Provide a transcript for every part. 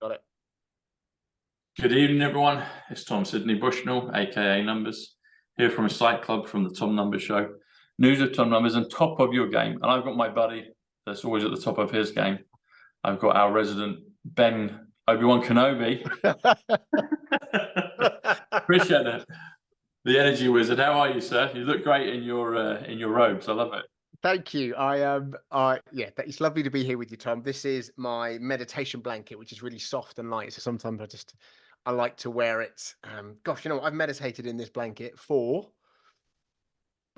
Got it. Good evening, everyone. It's Tom Sydney Bushnell, aka Numbers, here from a Psych Club from the Tom Numbers Show. News of Tom Numbers and top of your game. And I've got my buddy that's always at the top of his game. I've got our resident Ben Obi-Wan Kenobi. Appreciate it. The energy wizard. How are you, sir? You look great in your robes. I love it. Thank you. Yeah, it's lovely to be here with you, Tom. This is my meditation blanket, which is really soft and light. So sometimes I like to wear it. Gosh, you know what? I've meditated in this blanket for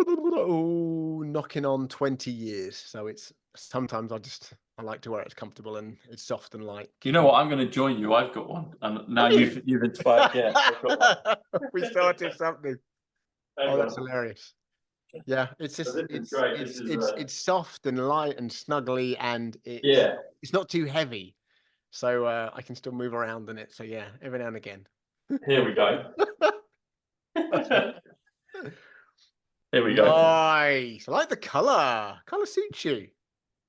knocking on 20 years. So sometimes I like to wear it. It's comfortable and it's soft and light. You know what? I'm going to join you. I've got one, and now you've inspired. Yeah, I've got one. We started something. Oh, that's hilarious. Yeah, it's just it's soft and light and snuggly, and it's not too heavy, so I can still move around in it. So yeah, every now and again. Here we go. Here we go. Nice. I like the color. Color suits you.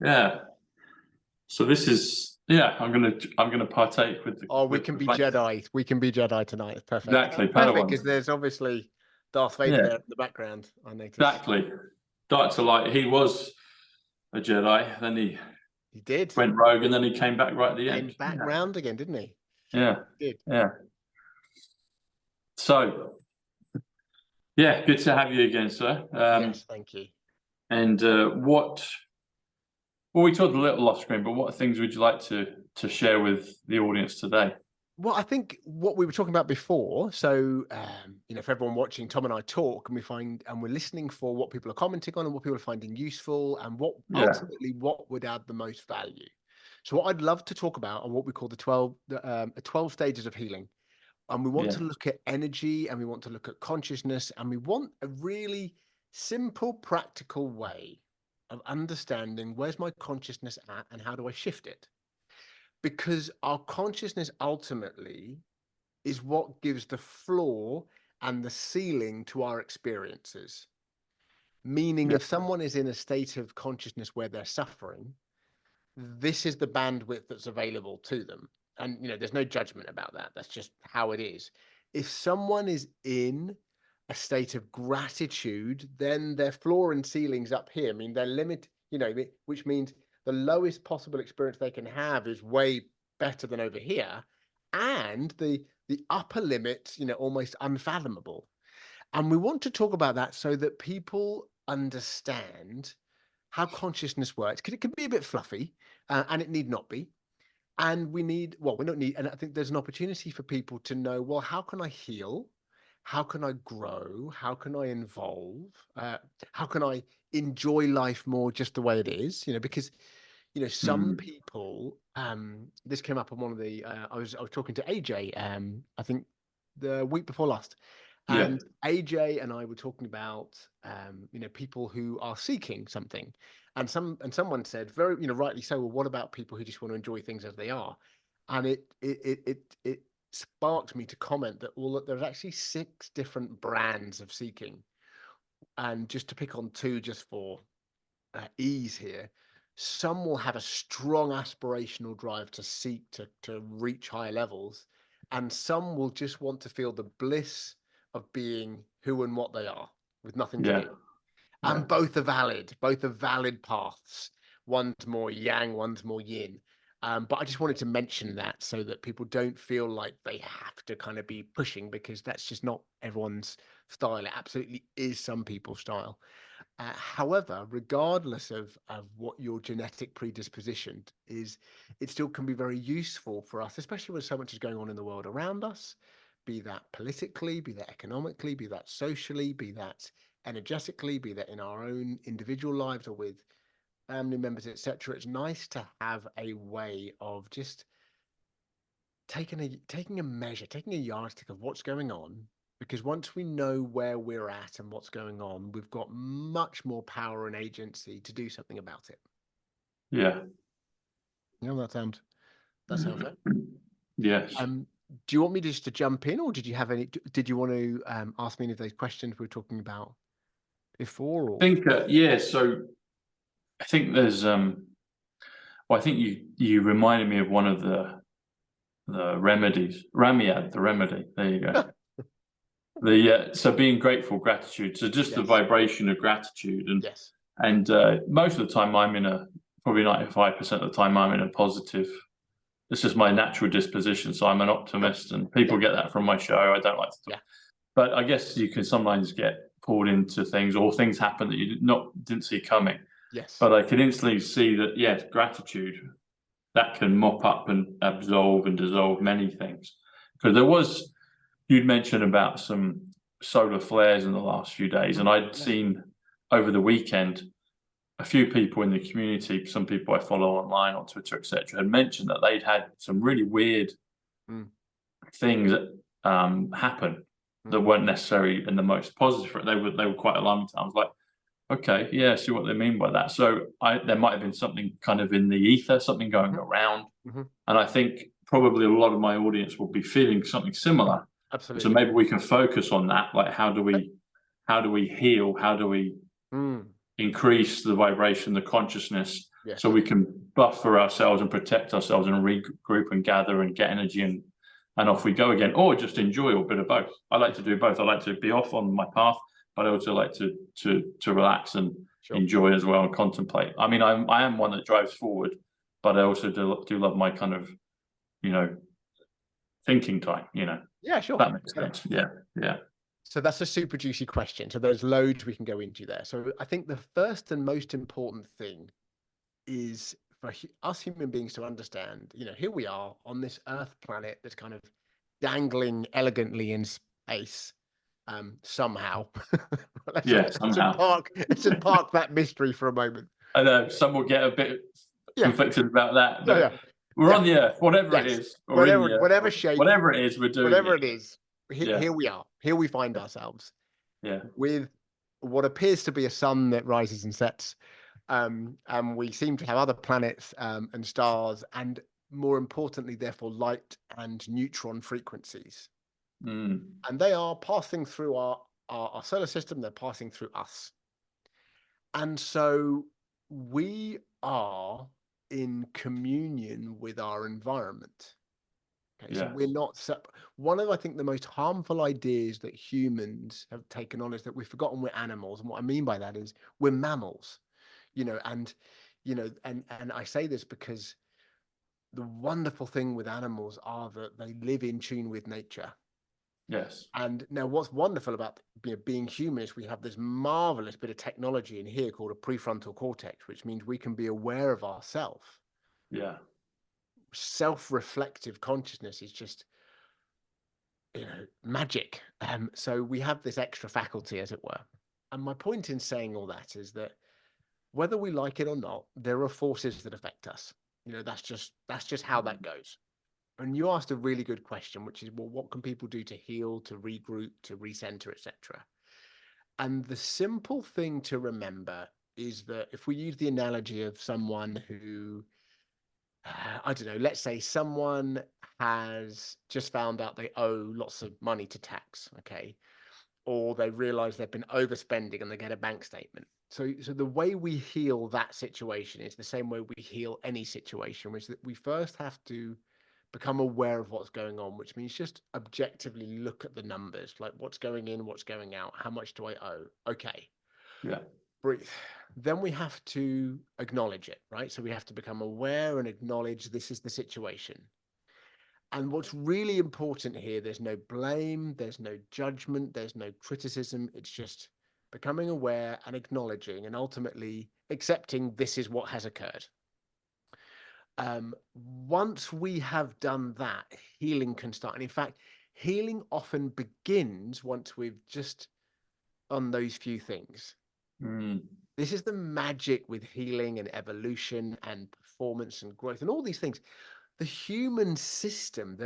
Yeah. So this is I'm gonna partake with the. Oh, we can be Jedi. We can be Jedi tonight. It's perfect. Exactly. Perfect, because there's obviously Darth Vader there in the background. I noticed. Exactly. Dark Light. He was a Jedi. Then he went rogue, and then he came back right at the end. Came back round again, didn't he? Yeah. He did. Yeah. So, yeah, good to have you again, sir. Yes, thank you. And we talked a little off screen, but what things would you like to share with the audience today? Well, I think what we were talking about before. So, for everyone watching, Tom and I talk, and we're listening for what people are commenting on and what people are finding useful, and ultimately what would add the most value. So, what I'd love to talk about are what we call the 12 stages of healing, and we want to look at energy, and we want to look at consciousness, and we want a really simple, practical way of understanding where's my consciousness at and how do I shift it. Because our consciousness ultimately is what gives the floor and the ceiling to our experiences. Meaning, if someone is in a state of consciousness where they're suffering, this is the bandwidth that's available to them. And, there's no judgment about that. That's just how it is. If someone is in a state of gratitude, then their floor and ceiling's up here. I mean, their limit, which means the lowest possible experience they can have is way better than over here. And the upper limit, almost unfathomable. And we want to talk about that so that people understand how consciousness works, because it can be a bit fluffy and it need not be. And and I think there's an opportunity for people to know, well, how can I heal? How can I grow? How can I evolve? How can I enjoy life more just the way it is? Because some people, this came up on one of the, I was talking to AJ, I think the week before last, and AJ and I were talking about, people who are seeking something, and someone said very, rightly so, well, what about people who just want to enjoy things as they are? And it sparked me to comment that there's actually 6 different brands of seeking, and just to pick on 2, just for ease here. Some will have a strong aspirational drive to seek to reach higher levels, and some will just want to feel the bliss of being who and what they are with nothing to do. And both are valid paths. One's more yang, one's more yin. But I just wanted to mention that so that people don't feel like they have to kind of be pushing, because that's just not everyone's style. It absolutely is some people's style. However, regardless of what your genetic predisposition is, it still can be very useful for us, especially when so much is going on in the world around us, be that politically, be that economically, be that socially, be that energetically, be that in our own individual lives or with family members, etc. It's nice to have a way of just taking a measure, taking a yardstick of what's going on. Because once we know where we're at and what's going on, we've got much more power and agency to do something about it. Yeah. That sounds fair. Yes. Do you want me just to jump in, or did you want to ask me any of those questions we were talking about before? Or? I think, so I think there's, I think you reminded me of one of the remedies. Ramiad, the remedy. There you go. So being grateful, gratitude. So just the vibration of gratitude, and most of the time probably 95% of the time I'm in a positive. This is my natural disposition, so I'm an optimist, and people get that from my show. I don't like to talk. But I guess you can sometimes get pulled into things, or things happen that you didn't see coming. Yes. But I can instantly see that, yes, gratitude, that can mop up and absolve and dissolve many things. Because you'd mentioned about some solar flares in the last few days, and I'd seen over the weekend a few people in the community, some people I follow online on Twitter, etc., had mentioned that they'd had some really weird things happen that weren't necessarily in the most positive. They were quite alarming. I was like, okay, yeah, see what they mean by that. So there might have been something kind of in the ether, something going around, and I think probably a lot of my audience will be feeling something similar. Absolutely. So maybe we can focus on that. Like, how do we heal? How do we increase the vibration, the consciousness, so we can buffer ourselves and protect ourselves and regroup and gather and get energy and off we go again, or just enjoy a bit of both. I like to do both. I like to be off on my path, but I also like to relax and enjoy as well and contemplate. I mean, I am one that drives forward, but I also do love my kind of, thinking time, Yeah, sure. That makes sense. Yeah. So that's a super juicy question. So there's loads we can go into there. So I think the first and most important thing is for us human beings to understand, here we are on this Earth planet that's kind of dangling elegantly in space, somehow. Let's just park that mystery for a moment. I know some will get a bit conflicted about that, but we're on the Earth, whatever it is, or whatever shape, whatever it is, we're doing whatever it is. Here we are. Here we find ourselves. With what appears to be a sun that rises and sets. And we seem to have other planets and stars, and more importantly, therefore, light and neutron frequencies. And they are passing through our solar system. They're passing through us. And so we are in communion with our environment. Okay, so we're not separate. One of, I think, the most harmful ideas that humans have taken on is that we've forgotten we're animals. And what I mean by that is we're mammals. And I say this because the wonderful thing with animals are that they live in tune with nature. Yes. And now what's wonderful about being human is we have this marvelous bit of technology in here called a prefrontal cortex, which means we can be aware of ourselves. Yeah. Self-reflective consciousness is just, magic. So we have this extra faculty, as it were. And my point in saying all that is that whether we like it or not, there are forces that affect us. That's just how that goes. And you asked a really good question, which is, well, what can people do to heal, to regroup, to recenter, etc.? And the simple thing to remember is that if we use the analogy of someone who, I don't know, let's say someone has just found out they owe lots of money to tax, okay? Or they realize they've been overspending and they get a bank statement. So the way we heal that situation is the same way we heal any situation, which is that we first have to become aware of what's going on, which means just objectively look at the numbers, like what's going in, what's going out, how much do I owe? Okay. Yeah. Breathe. Then we have to acknowledge it, right? So we have to become aware and acknowledge this is the situation. And what's really important here, there's no blame, there's no judgment, there's no criticism. It's just becoming aware and acknowledging and ultimately accepting this is what has occurred. Once we have done that, healing can start. And in fact, healing often begins once we've just done those few things. This is the magic with healing and evolution and performance and growth and all these things. The human system,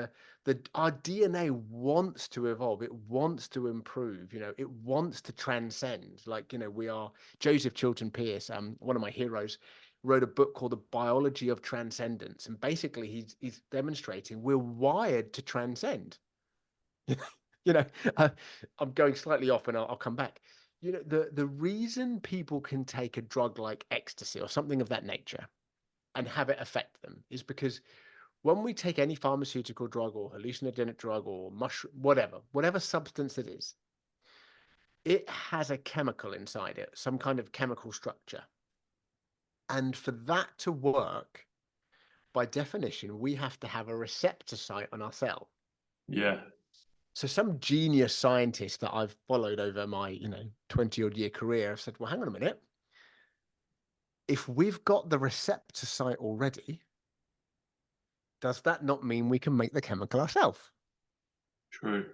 our DNA wants to evolve. It wants to improve. It wants to transcend. Like, we are. Joseph Chilton Pearce, one of my heroes, wrote a book called The Biology of Transcendence, and basically he's demonstrating we're wired to transcend. I'm going slightly off, and I'll come back. The reason people can take a drug like ecstasy or something of that nature and have it affect them is because when we take any pharmaceutical drug or hallucinogenic drug or mushroom, whatever substance it is, it has a chemical inside it, some kind of chemical structure. And for that to work, by definition, we have to have a receptor site on our cell. Yeah. So some genius scientist that I've followed over my, 20-odd year career have said, well, hang on a minute. If we've got the receptor site already, does that not mean we can make the chemical ourselves? True.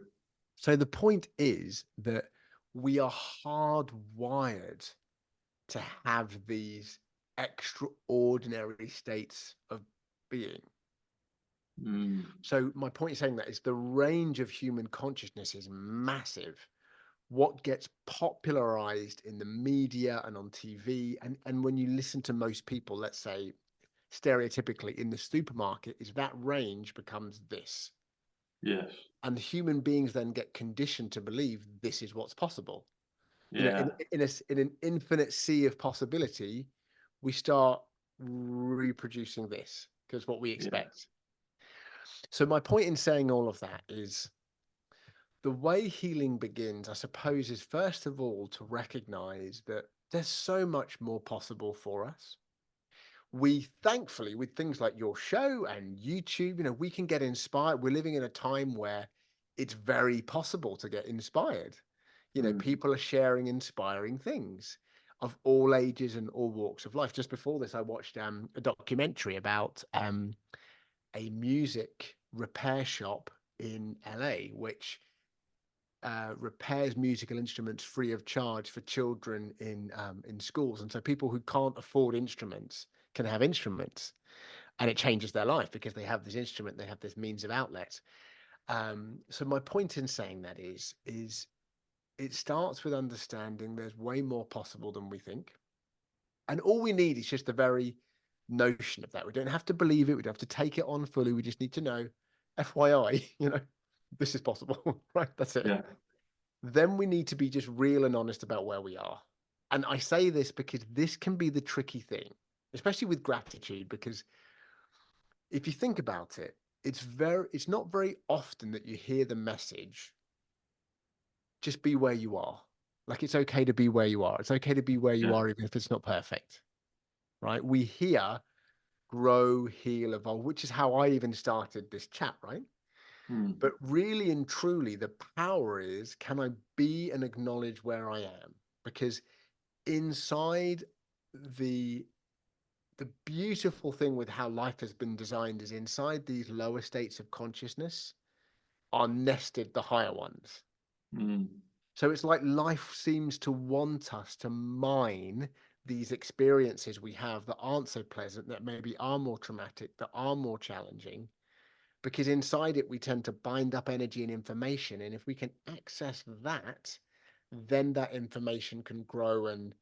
So the point is that we are hardwired to have these extraordinary states of being. So my point in saying that is the range of human consciousness is massive. What gets popularized in the media and on TV, and when you listen to most people, let's say stereotypically in the supermarket, is that range becomes this. Yes. And human beings then get conditioned to believe this is what's possible. Yeah. In an infinite sea of possibility, we start reproducing this because what we expect. So my point in saying all of that is the way healing begins, I suppose, is first of all to recognize that there's so much more possible for us. We thankfully, with things like your show and YouTube, we can get inspired. We're living in a time where it's very possible to get inspired. People are sharing inspiring things of all ages and all walks of life. Just before this, I watched a documentary about a music repair shop in LA, which repairs musical instruments free of charge for children in schools. And so people who can't afford instruments can have instruments, and it changes their life because they have this instrument, they have this means of outlet. So my point in saying that is it starts with understanding there's way more possible than we think. And all we need is just the very notion of that. We don't have to believe it. We don't have to take it on fully. We just need to know, FYI, this is possible, right? That's it. Yeah. Then we need to be just real and honest about where we are. And I say this because this can be the tricky thing, especially with gratitude, because if you think about it, it's not very often that you hear the message, just be where you are. Like, it's okay to be where you are. It's okay to be where you are, even if it's not perfect, right? We hear grow, heal, evolve, which is how I even started this chat, right? But really and truly, the power is, can I be and acknowledge where I am? Because inside the beautiful thing with how life has been designed is inside these lower states of consciousness are nested the higher ones. So it's like life seems to want us to mine these experiences we have that aren't so pleasant, that maybe are more traumatic, that are more challenging, because inside it we tend to bind up energy and information. And if we can access that, then that information can grow and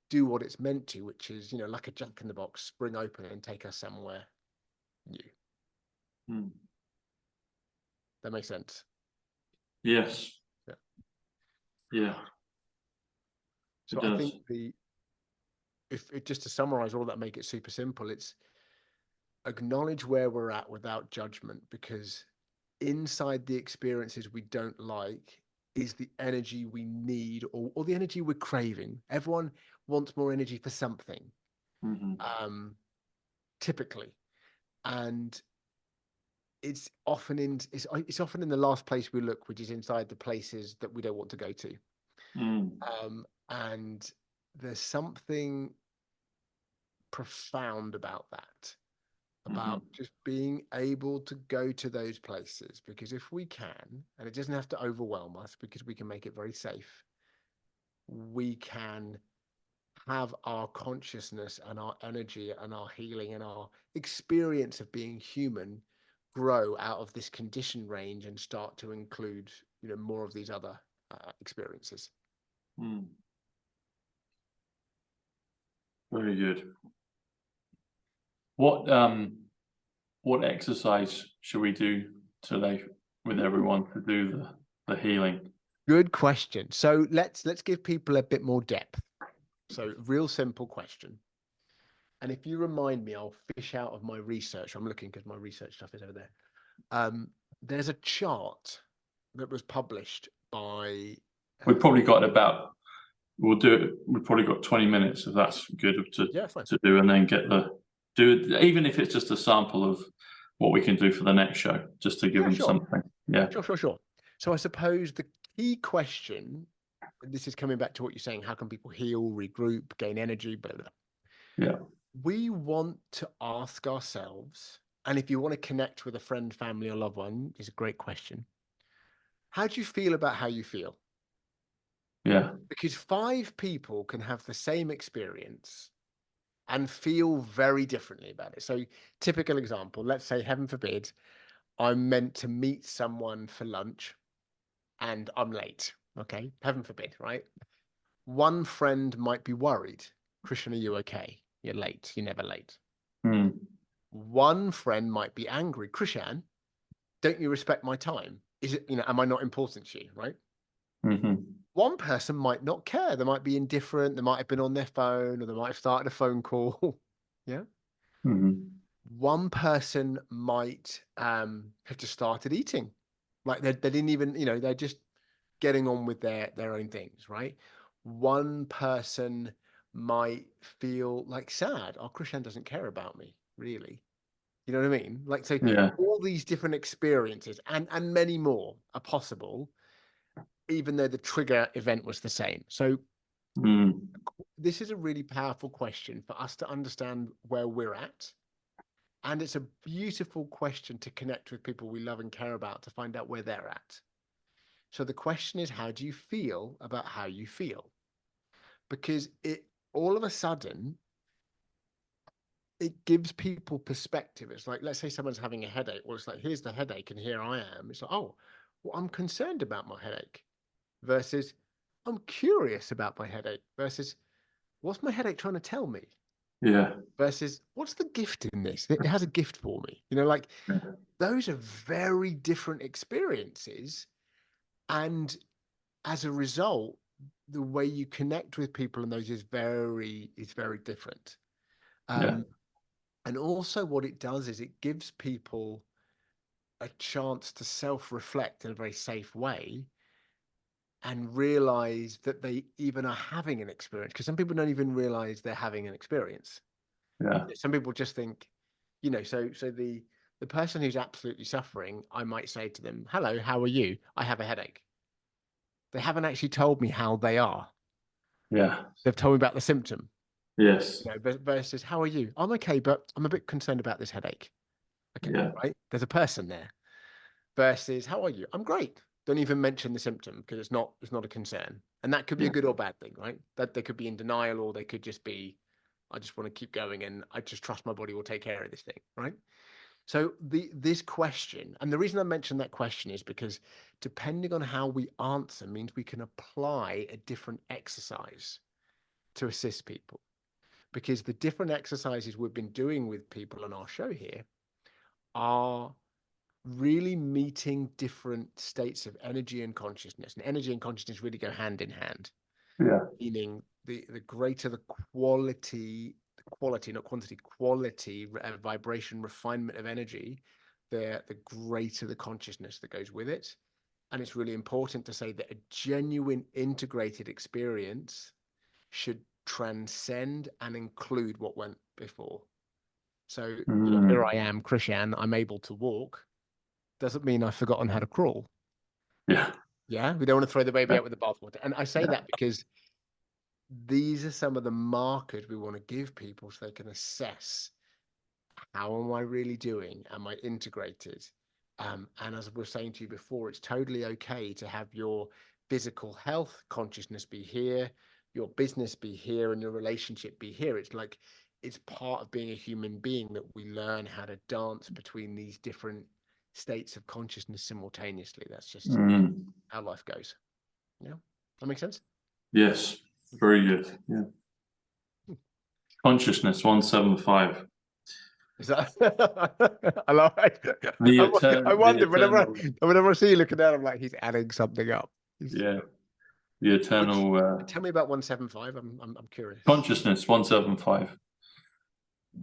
do what it's meant to, which is, like a jack in the box, spring open and take us somewhere new. That makes sense. Yes. Yeah. Yeah. So I think just to summarize all that, make it super simple, it's acknowledge where we're at without judgment, because inside the experiences we don't like is the energy we need, or the energy we're craving. Everyone wants more energy for something, typically, and it's often in the last place we look, which is inside the places that we don't want to go to. And there's something profound about that, about just being able to go to those places, because if we can, and it doesn't have to overwhelm us because we can make it very safe, we can have our consciousness and our energy and our healing and our experience of being human grow out of this condition range and start to include, more of these other experiences. Very good. What exercise should we do today with everyone to do the healing? Good question. So let's give people a bit more depth. So real simple question. And if you remind me, I'll fish out of my research. I'm looking because my research stuff is over there. There's a chart that was published by. We've probably got about. We'll do it. We've probably got 20 minutes if that's good to do, and then do it. Even if it's just a sample of what we can do for the next show, just to give them something. Yeah. Sure. So I suppose the key question. This is coming back to what you're saying. How can people heal, regroup, gain energy? Blah, blah, blah. Yeah. We want to ask ourselves, and if you want to connect with a friend, family, or loved one, is a great question. How do you feel about how you feel? Yeah. Because 5 people can have the same experience and feel very differently about it. So, typical example, let's say, heaven forbid, I'm meant to meet someone for lunch and I'm late. Okay. Heaven forbid, right? One friend might be worried. Krishan, are you okay? You're late. You're never late. One friend might be angry. Krishan, don't you respect my time? Is it, am I not important to you? Right. One person might not care. They might be indifferent. They might have been on their phone, or they might have started a phone call. Yeah. One person might have just started eating. Like they didn't even, they're just getting on with their own things, right? One person might feel like sad. Oh, Krishan doesn't care about me, really. You know what I mean? Like, so all these different experiences and many more are possible, even though the trigger event was the same. So this is a really powerful question for us to understand where we're at. And it's a beautiful question to connect with people we love and care about to find out where they're at. So the question is, how do you feel about how you feel? Because all of a sudden, it gives people perspective. It's like, let's say someone's having a headache. Well, it's like, here's the headache and here I am. It's like, oh, well, I'm concerned about my headache versus I'm curious about my headache versus what's my headache trying to tell me? Yeah. Versus what's the gift in this? It has a gift for me. Like those are very different experiences. And as a result, the way you connect with people in those is very different. And also what it does is it gives people a chance to self-reflect in a very safe way and realize that they even are having an experience, because some people don't even realize they're having an experience. Some people just think, so the person who's absolutely suffering, I might say to them, hello, how are you? I have a headache. They haven't actually told me how they are. They've told me about the symptom. Versus, how are you? I'm okay, but I'm a bit concerned about this headache. Okay, right? There's a person there. Versus, how are you? I'm great. Don't even mention the symptom because it's not a concern. And that could be a good or bad thing, right? That they could be in denial, or they could just be, I just want to keep going and I just trust my body will take care of this thing, right? So this question, and the reason I mentioned that question is because depending on how we answer means we can apply a different exercise to assist people. Because the different exercises we've been doing with people on our show here are really meeting different states of energy and consciousness. And energy and consciousness really go hand in hand. Meaning the greater the quality, not quantity, quality, vibration, refinement of energy, the greater the consciousness that goes with it. And it's really important to say that a genuine integrated experience should transcend and include what went before. So here I am, Krishan, I'm able to walk. Doesn't mean I've forgotten how to crawl. We don't want to throw the baby out with the bathwater. And I say that because these are some of the markers we want to give people so they can assess, how am I really doing? Am I integrated? And as I was saying to you before, it's totally okay to have your physical health consciousness be here, your business be here, and your relationship be here. It's like, it's part of being a human being that we learn how to dance between these different states of consciousness simultaneously. That's just how life goes. Yeah. That makes sense? Yes. Very good. Yeah. Consciousness 175. Is that I love it. I wonder whenever I see you looking down, I'm like, he's adding something up. The eternal tell me about 175. I'm curious. Consciousness 175.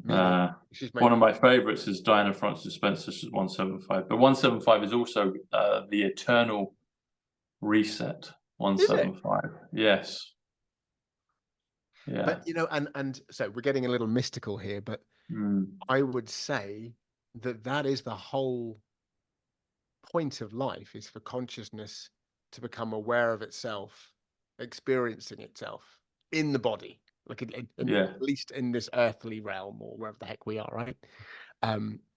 One of my favorites is Diana Francis Spencer's 175, but 175 is also the eternal reset. 175, yes. Yeah. But you know, and so we're getting a little mystical here, but I would say that that is the whole point of life, is for consciousness to become aware of itself, experiencing itself in the body, like at least in this earthly realm or wherever the heck we are, right?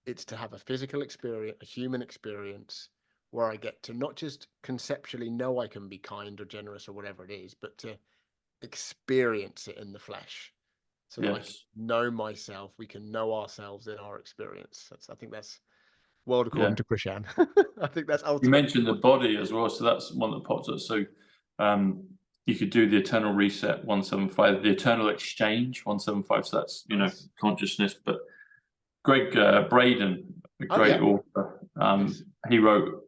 It's to have a physical experience, a human experience, where I get to not just conceptually know I can be kind or generous or whatever it is, but to experience it in the flesh, so that I can know myself, we can know ourselves in our experience. I think that's world according to Krishan. I think that's ultimately. You mentioned the body as well, so that's one that pops up. So you could do the eternal reset 175, the eternal exchange 175. So that's consciousness. But Greg Braden, a great author, he wrote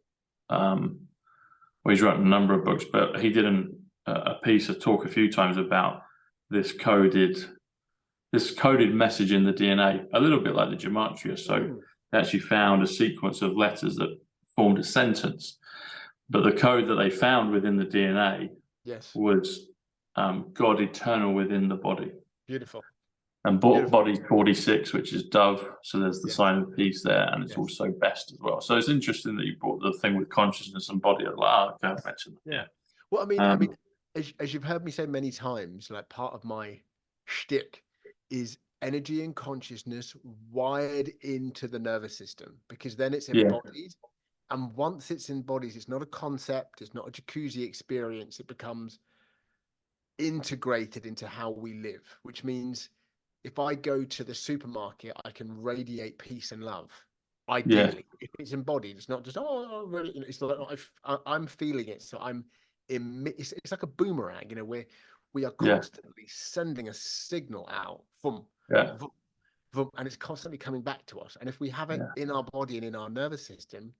he's written a number of books, but he did a piece of talk a few times about this coded message in the DNA, a little bit like the gematria. So they actually found a sequence of letters that formed a sentence, but the code that they found within the DNA was God eternal within the body. Beautiful. And body 46, which is dove. So there's the sign of peace there, and it's also best as well. So it's interesting that you brought the thing with consciousness and body. Like, I mentioned that. Yeah. Well, I mean, as you've heard me say many times, like part of my shtick is energy and consciousness wired into the nervous system, because then it's embodied. And once it's embodied, it's not a concept, it's not a jacuzzi experience, it becomes integrated into how we live, which means if I go to the supermarket, I can radiate peace and love. Ideally, if it's embodied, it's not just really. It's like I'm feeling it, so it's like a boomerang, you know, where we are constantly sending a signal out from, and it's constantly coming back to us. And if we have it in our body and in our nervous system,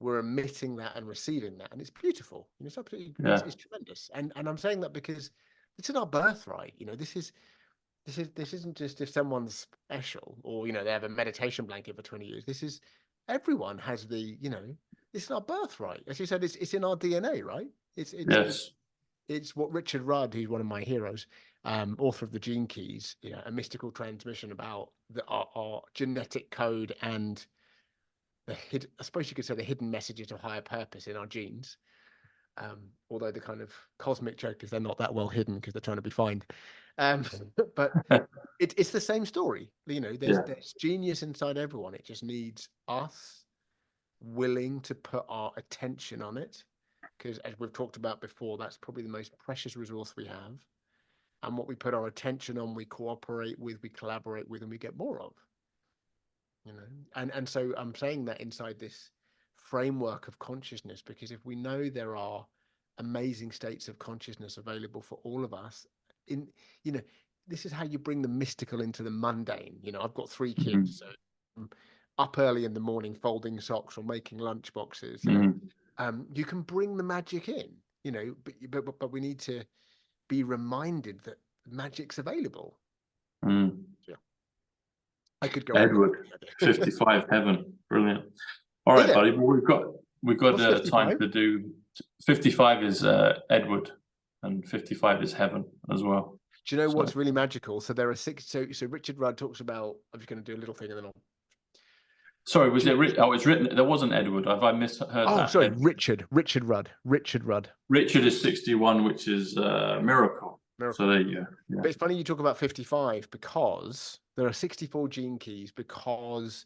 we're emitting that and receiving that, and it's beautiful. You know, it's absolutely it's tremendous. And I'm saying that because it's in our birthright. You know, this isn't just if someone's special or, you know, they have a meditation blanket for 20 years. This is, everyone has the, you know, it's our birthright. As you said, it's in our DNA, right? It's what Richard Rudd, who's one of my heroes, author of The Gene Keys, you know, a mystical transmission about our genetic code and I suppose you could say the hidden messages of higher purpose in our genes. Although the kind of cosmic joke is they're not that well hidden because they're trying to be found. But it's the same story. You know, there's genius inside everyone. It just needs us willing to put our attention on it. Because as we've talked about before, that's probably the most precious resource we have. And what we put our attention on, we cooperate with, we collaborate with, and we get more of. You know, and so I'm saying that inside this framework of consciousness, because if we know there are amazing states of consciousness available for all of us, in, you know, this is how you bring the mystical into the mundane. You know, I've got 3 kids, so I'm up early in the morning folding socks or making lunch boxes. You know, you can bring the magic in. You know, but we need to be reminded that magic's available. Yeah. I could go Edward, 55 heaven, brilliant. All right, buddy. Well, we've got time to do. 55 is Edward, and 55 is heaven as well. Do you know what's really magical? So there are 6. So Richard Rudd talks about. I'm just going to do a little thing, and then I'll. Sorry, was it? Oh, it's written. There wasn't Edward. Have I misheard that? Oh, sorry, Edward. Richard Rudd. Richard is 61, which is miracle. So there you go. Yeah. But it's funny you talk about 55 because there are 64 gene keys because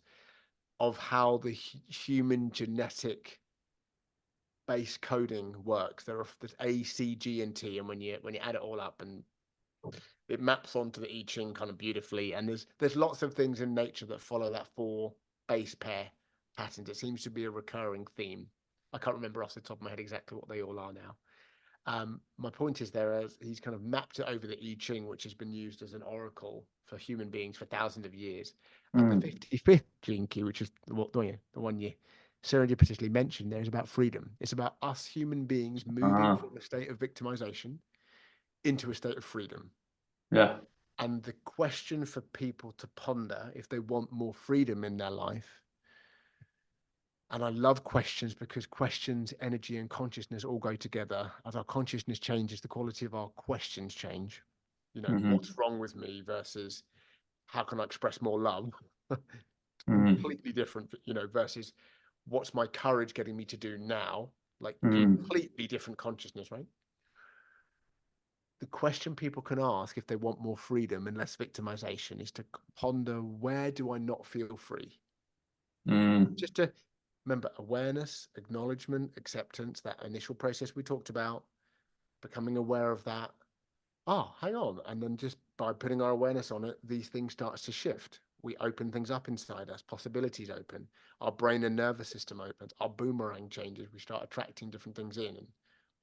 of how the human genetic base coding works. There's A, C, G, and T, and when you add it all up, and it maps onto the I Ching kind of beautifully. And there's lots of things in nature that follow that 4 base pair patterns. It seems to be a recurring theme. I can't remember off the top of my head exactly what they all are now. My point is he's kind of mapped it over the I Ching, which has been used as an oracle for human beings for thousands of years. And the 55th gene key, which is the one you serendipitously mentioned there, is about freedom. It's about us human beings moving from a state of victimization into a state of freedom. Yeah. And the question for people to ponder if they want more freedom in their life. And I love questions because questions, energy, and consciousness all go together. As our consciousness changes, the quality of our questions change. You know, what's wrong with me versus how can I express more love? Completely different, you know, versus what's my courage getting me to do now? Like completely different consciousness, right? The question people can ask if they want more freedom and less victimization is to ponder, where do I not feel free? Just to remember awareness, acknowledgement, acceptance, that initial process we talked about, becoming aware of that. Oh, hang on. And then just by putting our awareness on it, these things start to shift. We open things up inside us, possibilities open, our brain and nervous system opens, our boomerang changes, we start attracting different things in, and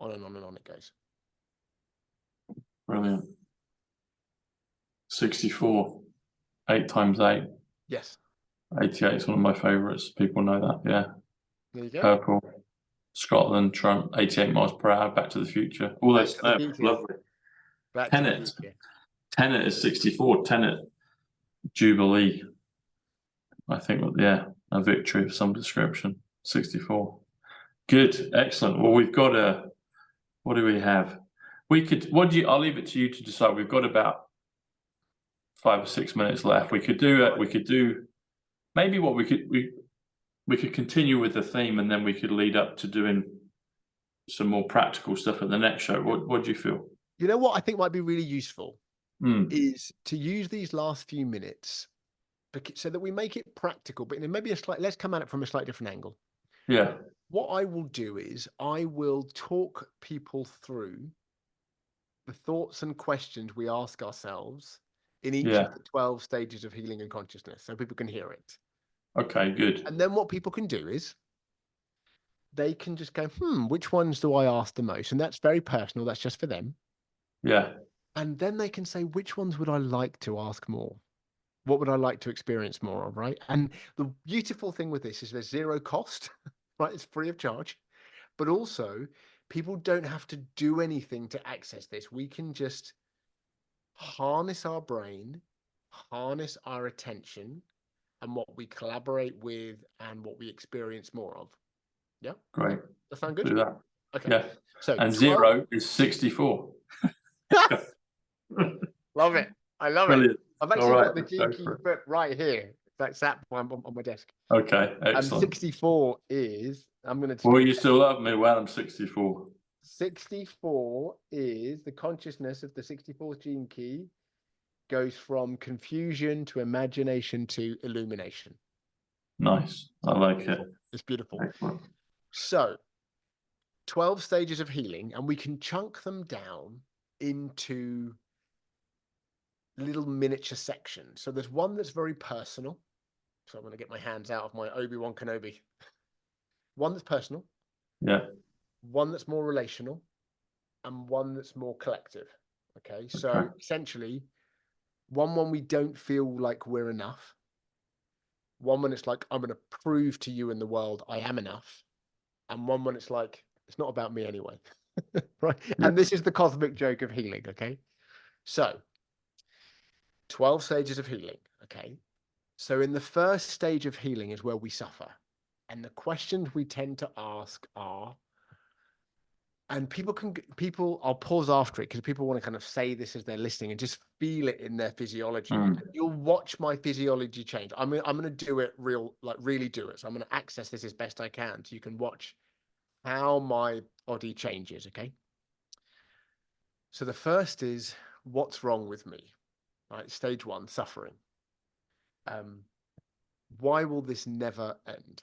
on and on and on it goes. Brilliant. 64, 8 times 8. Yes. 88 is one of my favorites. People know that. Yeah. There you go. Purple, Scotland, Trump, 88 miles per hour, Back to the Future. All those, lovely. Tenet. Tenet is 64. Tenet, Jubilee. I think, yeah, a victory of some description. 64. Good, excellent. Well, we've got a, what do we have? We could, I'll leave it to you to decide. We've got about 5 or 6 minutes left. We could do it. We could do, maybe what we could continue with the theme, and then we could lead up to doing some more practical stuff at the next show. What do you feel? You know what I think might be really useful is to use these last few minutes so that we make it practical, but maybe let's come at it from a slightly different angle. Yeah. What I will do is I will talk people through the thoughts and questions we ask ourselves in each of the 12 stages of healing and consciousness, so people can hear it. Okay, good. And then what people can do is they can just go, which ones do I ask the most? And that's very personal. That's just for them. Yeah. And then they can say, which ones would I like to ask more? What would I like to experience more of, right? And the beautiful thing with this is there's zero cost, right? It's free of charge. But also, people don't have to do anything to access this. We can just harness our brain, harness our attention, and what we collaborate with and what we experience more of. Yeah? Great. That sound good? Do that. Okay. Yeah. So and 0 is 64. Love it. I love Brilliant. it. I've actually got the Gene Key book right here. That's that one on my desk. Okay, excellent. And 64 is, I'm going to... Well, you still love me when I'm 64. 64 is the consciousness of the 64th Gene Key goes from confusion to imagination to illumination. Nice. I like it. It's beautiful. Excellent. So 12 stages of healing, and we can chunk them down into little miniature sections. So there's one that's very personal. So I'm going to get my hands out of my Obi-Wan Kenobi. One that's personal. Yeah. One that's more relational, and one that's more collective. Okay. So essentially, one we don't feel like we're enough. One when it's like, I'm going to prove to you in the world I am enough. And one when it's like, it's not about me anyway. Right. Yeah. And this is the cosmic joke of healing. Okay. So 12 stages of healing. Okay. So in the first stage of healing is where we suffer. And the questions we tend to ask are, and I'll pause after it because people want to kind of say this as they're listening and just feel it in their physiology. You'll watch my physiology change. I'm going to do it really do it. So I'm going to access this as best I can so you can watch how my body changes. Okay. So the first is, what's wrong with me? Right. Stage 1, suffering. Why will this never end?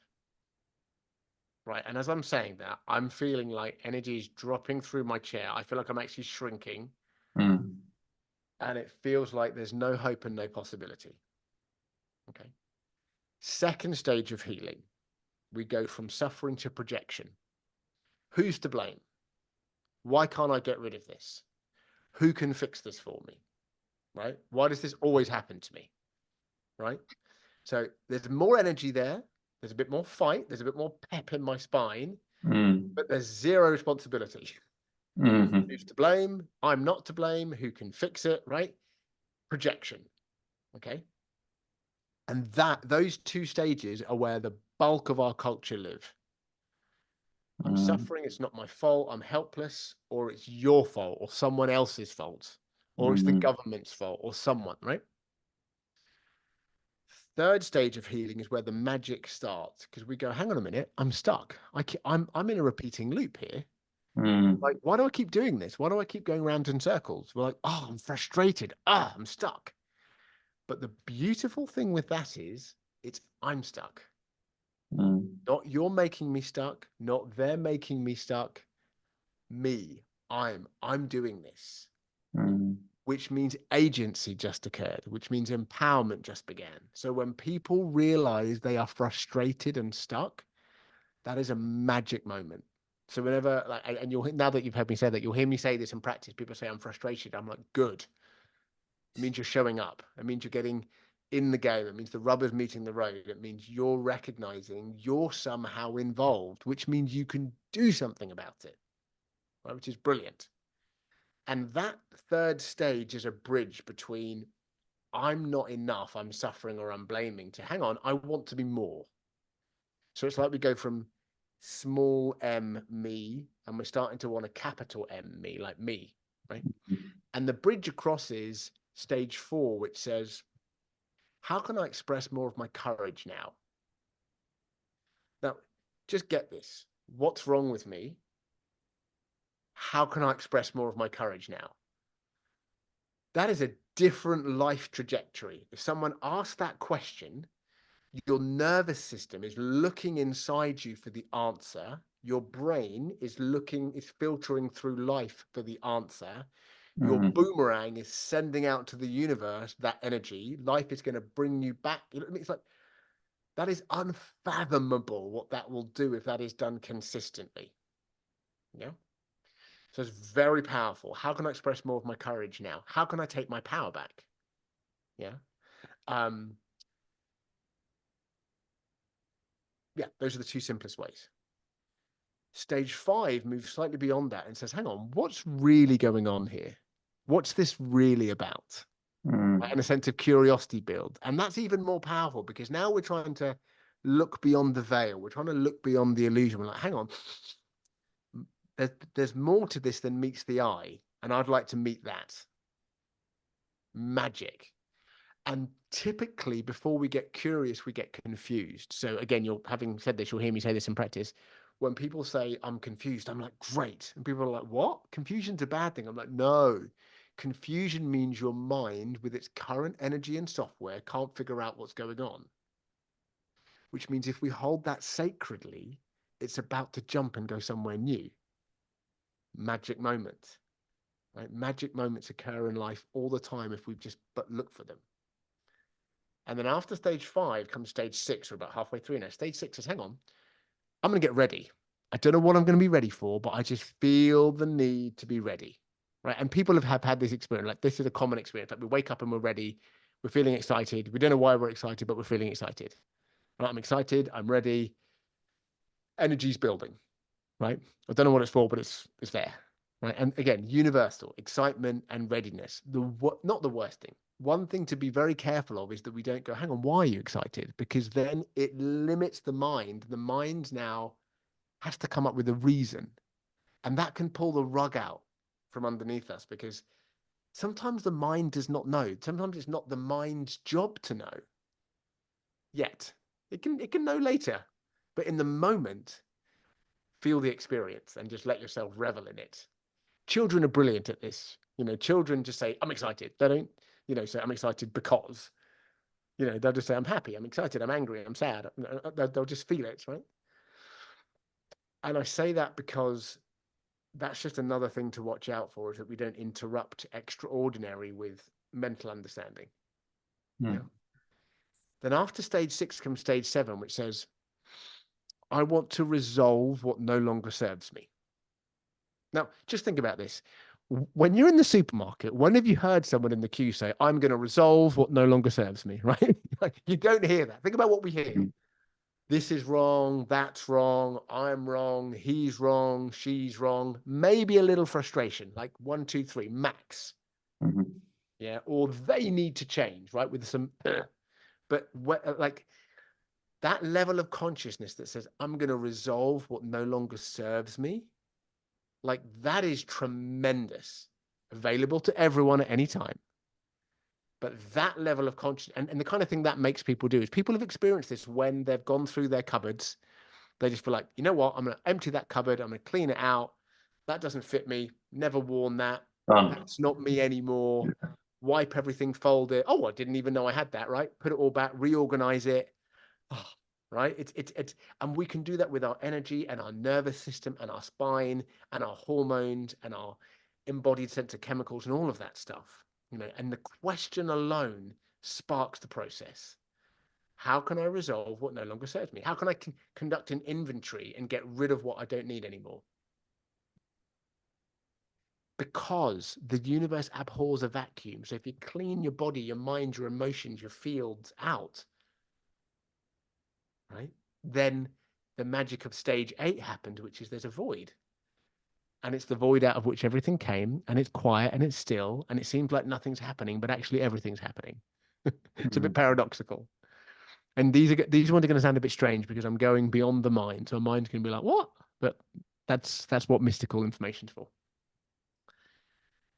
Right. And as I'm saying that, I'm feeling like energy is dropping through my chair. I feel like I'm actually shrinking. And it feels like there's no hope and no possibility. Okay. Second stage of healing, we go from suffering to projection. Who's to blame? Why can't I get rid of this? Who can fix this for me? Right? Why does this always happen to me? Right? So there's more energy there. There's a bit more fight. There's a bit more pep in my spine, but there's zero responsibility. Who's to blame? I'm not to blame. Who can fix it? Right? projection. Okay. And those two stages are where the bulk of our culture live. I'm suffering, it's not my fault, I'm helpless, or it's your fault, or someone else's fault, or it's the government's fault, or someone, right? Third stage of healing is where the magic starts, because we go, hang on a minute, I'm stuck. I'm in a repeating loop here. Like, why do I keep doing this? Why do I keep going around in circles? We're like, oh, I'm frustrated. I'm stuck. But the beautiful thing with that is I'm stuck. Not you're making me stuck, not they're making me stuck. Me, I'm doing this. Which means agency just occurred, which means empowerment just began. So when people realize they are frustrated and stuck, that is a magic moment. So whenever, like, and now that you've heard me say that, you'll hear me say this in practice. People say I'm frustrated. I'm like, good. It means you're showing up. It means you're getting in the game. It means the rubber's meeting the road. It means you're recognizing you're somehow involved, which means you can do something about it, right? Which is brilliant. And that third stage is a bridge between I'm not enough, I'm suffering, or I'm blaming, to hang on, I want to be more. So it's like we go from small m, me, and we're starting to want a capital M, me, like me, right? And the bridge across is stage 4, which says, how can I express more of my courage now? Now, just get this. What's wrong with me? How can I express more of my courage now? That is a different life trajectory. If someone asks that question, your nervous system is looking inside you for the answer. Your brain is filtering through life for the answer. Your boomerang is sending out to the universe that energy. Life is going to bring you back. You know what I mean? It's like, that is unfathomable what that will do if that is done consistently. Yeah. So it's very powerful. How can I express more of my courage now? How can I take my power back? Yeah. Yeah, those are the two simplest ways. Stage 5 moves slightly beyond that and says, hang on, what's really going on here? What's this really about? And a sense of curiosity build. And that's even more powerful because now we're trying to look beyond the veil. We're trying to look beyond the illusion. We're like, hang on, there's more to this than meets the eye. And I'd like to meet that. Magic. And typically, before we get curious, we get confused. So again, having said this, you'll hear me say this in practice. When people say, I'm confused, I'm like, great. And people are like, what? Confusion's a bad thing. I'm like, no. Confusion means your mind, with its current energy and software, can't figure out what's going on. Which means if we hold that sacredly, it's about to jump and go somewhere new. Magic moment. Right? Magic moments occur in life all the time if we just but look for them. And then after stage 5 comes stage 6. We're about halfway through now. Stage 6 says, hang on, I'm going to get ready. I don't know what I'm going to be ready for, but I just feel the need to be ready. Right? And people have had this experience. Like, this is a common experience. Like, we wake up and we're ready. We're feeling excited. We don't know why we're excited, but we're feeling excited. Right? I'm excited. I'm ready. Energy's building. Right? I don't know what it's for, but it's there. Right? And again, universal excitement and readiness. Not the worst thing. One thing to be very careful of is that we don't go, hang on, why are you excited? Because then it limits the mind. The mind now has to come up with a reason. And that can pull the rug out from underneath us, because sometimes the mind does not know. Sometimes it's not the mind's job to know yet. It can know later. But in the moment, feel the experience and just let yourself revel in it. Children are brilliant at this. Children just say, I'm excited. They don't, say I'm excited because, they'll just say, I'm happy, I'm excited, I'm angry, I'm sad. They'll just feel it, right? And I say that because that's just another thing to watch out for, is that we don't interrupt extraordinary with mental understanding. Yeah. Then after stage 6 comes stage 7, which says, I want to resolve what no longer serves me. Now, just think about this. When you're in the supermarket, when have you heard someone in the queue say, I'm going to resolve what no longer serves me, right? Like, you don't hear that. Think about what we hear. This is wrong, that's wrong, I'm wrong, he's wrong, she's wrong. Maybe a little frustration, like 1, 2, 3, max. yeah, or they need to change, right? With some, but like that level of consciousness that says, I'm going to resolve what no longer serves me, like that is tremendous, available to everyone at any time. But that level of consciousness, and the kind of thing that makes people do is people have experienced this when they've gone through their cupboards. They just feel like, you know what, I'm going to empty that cupboard. I'm going to clean it out. That doesn't fit me. Never worn that. Done. That's not me anymore. Wipe everything, fold it. Oh, I didn't even know I had that, right? Put it all back, reorganize it. Oh, right? It's, and we can do that with our energy and our nervous system and our spine and our hormones and our embodied sense of chemicals and all of that stuff. You know, and the question alone sparks the process. How can I resolve what no longer serves me? How can I conduct an inventory and get rid of what I don't need anymore? Because the universe abhors a vacuum. So if you clean your body, your mind, your emotions, your fields out, right, then the magic of stage 8 happened, which is there's a void. And it's the void out of which everything came, and it's quiet and it's still, and it seems like nothing's happening, but actually everything's happening. It's a bit paradoxical. And these ones are going to sound a bit strange because I'm going beyond the mind. So mind's going to be like, what? But that's what mystical information's for.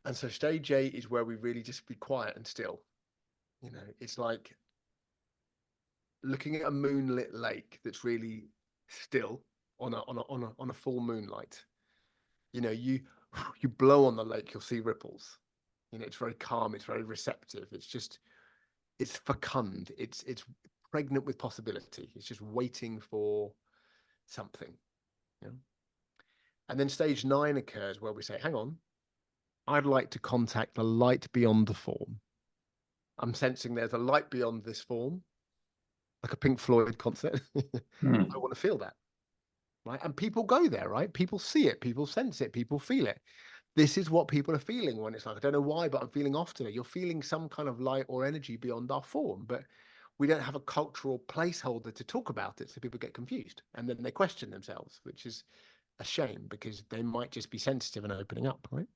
And so stage 8 is where we really just be quiet and still. You know, it's like looking at a moonlit lake that's really still on a full moonlight. You know, you blow on the lake, you'll see ripples. You know, it's very calm, it's very receptive. It's fecund. It's pregnant with possibility. It's just waiting for something. You know? And then stage 9 occurs where we say, hang on, I'd like to contact the light beyond the form. I'm sensing there's a light beyond this form, like a Pink Floyd concert. I want to feel that. Right. And people go there, right? People see it, people sense it, people feel it. This is what people are feeling when it's like, I don't know why, but I'm feeling off today. You're feeling some kind of light or energy beyond our form, but we don't have a cultural placeholder to talk about it. So people get confused and then they question themselves, which is a shame because they might just be sensitive and opening up, right?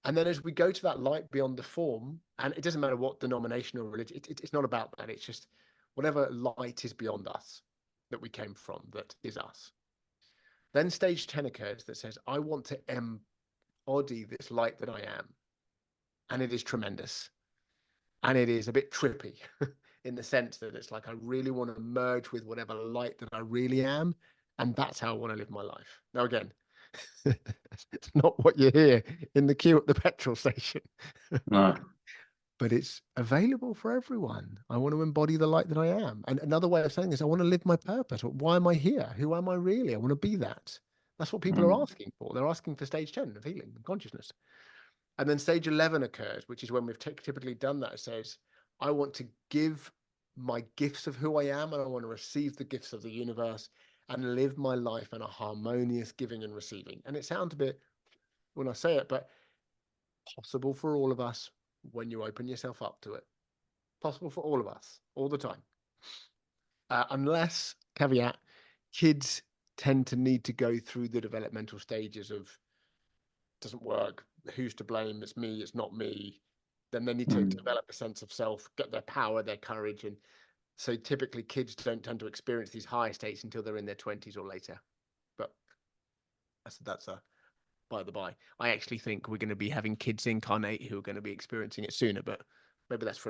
And then as we go to that light beyond the form, and it doesn't matter what denomination or religion, it's not about that. It's just whatever light is beyond us that we came from, that is us. Then stage 10 occurs that says, I want to embody this light that I am. And it is tremendous. And it is a bit trippy in the sense that it's like, I really want to merge with whatever light that I really am. And that's how I want to live my life. Now, again, it's not what you hear in the queue at the petrol station. No. But it's available for everyone. I want to embody the light that I am. And another way of saying this, I want to live my purpose. Why am I here? Who am I really? I want to be that. That's what people are asking for. They're asking for stage 10 of healing and consciousness. And then stage 11 occurs, which is when we've typically done that. It says, I want to give my gifts of who I am, and I want to receive the gifts of the universe and live my life in a harmonious giving and receiving. And it sounds a bit, when I say it, but possible for all of us when you open yourself up to it. Possible for all of us, all the time. Unless, caveat, kids tend to need to go through the developmental stages of doesn't work, who's to blame, it's me, it's not me. Then they need to develop a sense of self, get their power, their courage. And so typically kids don't tend to experience these higher states until they're in their 20s or later. But that's a by the by. I actually think we're going to be having kids incarnate who are going to be experiencing it sooner, but maybe that's for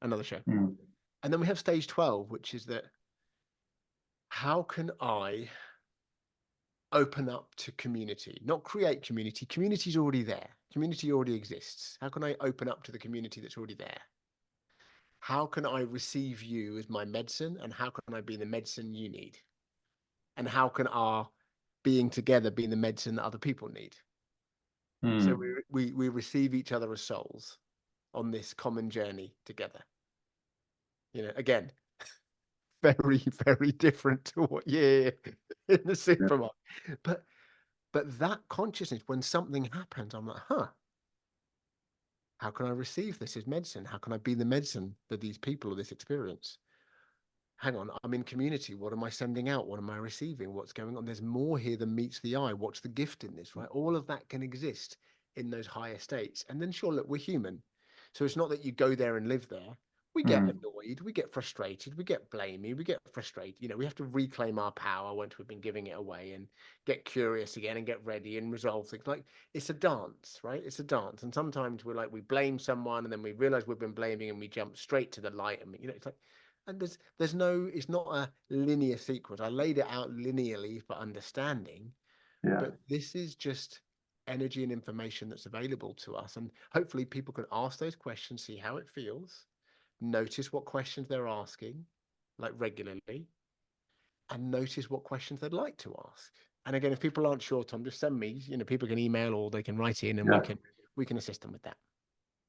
another show. And then we have stage 12, which is that how can I open up to community, not create community? Community is already there. Community already exists. How can I open up to the community that's already there? How can I receive you as my medicine? And how can I be the medicine you need? And how can our being together be the medicine that other people need? So we receive each other as souls on this common journey together. You know, again, very, very different to what you hear in the supermarket. But that consciousness, when something happens, I'm like, how can I receive this as medicine? How can I be the medicine for these people or this experience? Hang on, I'm in community. What am I sending out? What am I receiving? What's going on? There's more here than meets the eye. What's the gift in this, right? All of that can exist in those higher states. And then sure, look, we're human. So it's not that you go there and live there. We get annoyed, we get frustrated, we get blamey, we get frustrated. You know, we have to reclaim our power once we've been giving it away, and get curious again and get ready and resolve things. Like, it's a dance, right? It's a dance. And sometimes we're like, we blame someone and then we realize we've been blaming and we jump straight to the light. And, you know, it's like, and there's no, it's not a linear sequence. I laid it out linearly for understanding, but this is just energy and information that's available to us. And hopefully people can ask those questions, see how it feels, notice what questions they're asking, like regularly, and notice what questions they'd like to ask. And again, if people aren't sure, Tom, just send me, you know, people can email or they can write in, and we can assist them with that.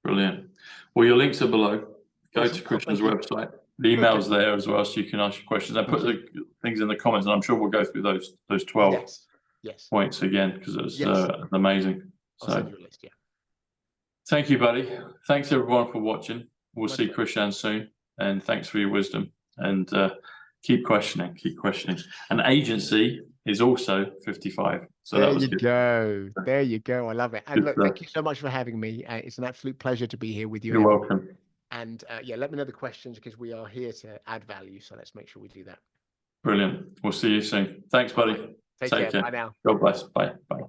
Brilliant. Well, your links are below. Go Awesome. to Krishan's website. The email's there as well, so you can ask your questions. I put the things in the comments, and I'm sure we'll go through those 12 points again, because it's amazing. I'll send you a list. Thank you, buddy. Thanks everyone for watching. We'll see Krishan soon, and thanks for your wisdom. And keep questioning, keep questioning. And agency is also 55. So there you go. There you go. I love it. And look, thank you so much for having me. It's an absolute pleasure to be here with you. You're welcome. And yeah, let me know the questions, because we are here to add value. So let's make sure we do that. Brilliant. We'll see you soon. Thanks, buddy. Take care. Bye now. God bless. Bye. Bye.